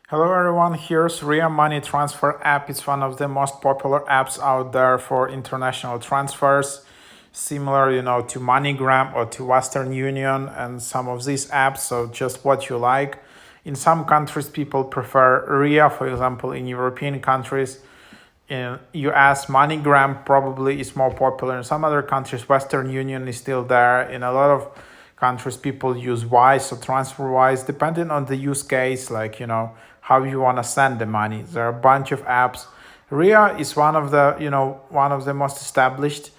Hello everyone, here's Ria Money Transfer app. It's one of the most popular apps out there for international transfers, similar, to MoneyGram or to Western Union and some of these apps. So just what you like. In some countries, people prefer Ria. For example, in European countries, in US, MoneyGram probably is more popular. In some other countries, Western Union is still there. In a lot of countries, people use Wise or TransferWise, depending on the use case, like, how you want to send the money. There are a bunch of apps. Ria is one of the most established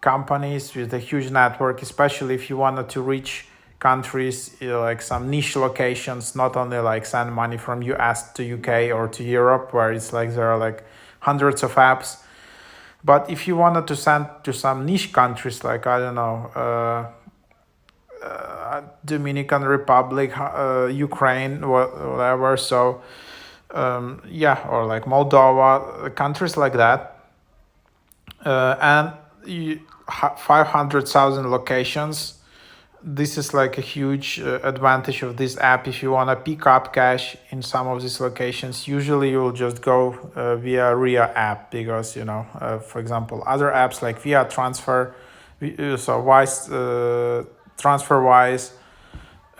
companies with a huge network, especially if you wanted to reach countries, like some niche locations, not only like send money from US to UK or to Europe, where it's like there are like hundreds of apps. But if you wanted to send to some niche countries, like, I don't know, Dominican Republic, Ukraine, whatever. So yeah, or like Moldova, countries like that, and 500,000 locations. This is like a huge advantage of this app. If you want to pick up cash in some of these locations, usually you will just go via Ria app, because for example, other apps like Via Transfer, so Wise, TransferWise,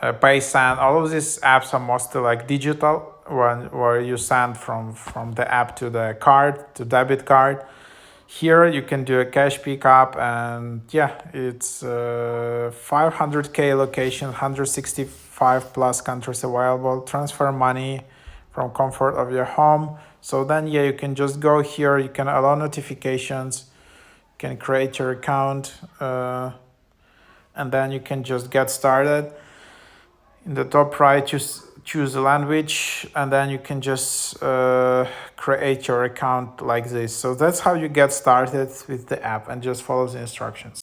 PaySend, all of these apps are mostly like digital, where you send from the app to the card, to debit card. Here you can do a cash pickup, and yeah, it's 500k location, 165 plus countries available. Transfer money from comfort of your home. So then, yeah, you can just go here. You can allow notifications. You can create your account, and then you can just get started. In the top right, choose a language, and then you can just create your account like this. So that's how you get started with the app, and just follow the instructions.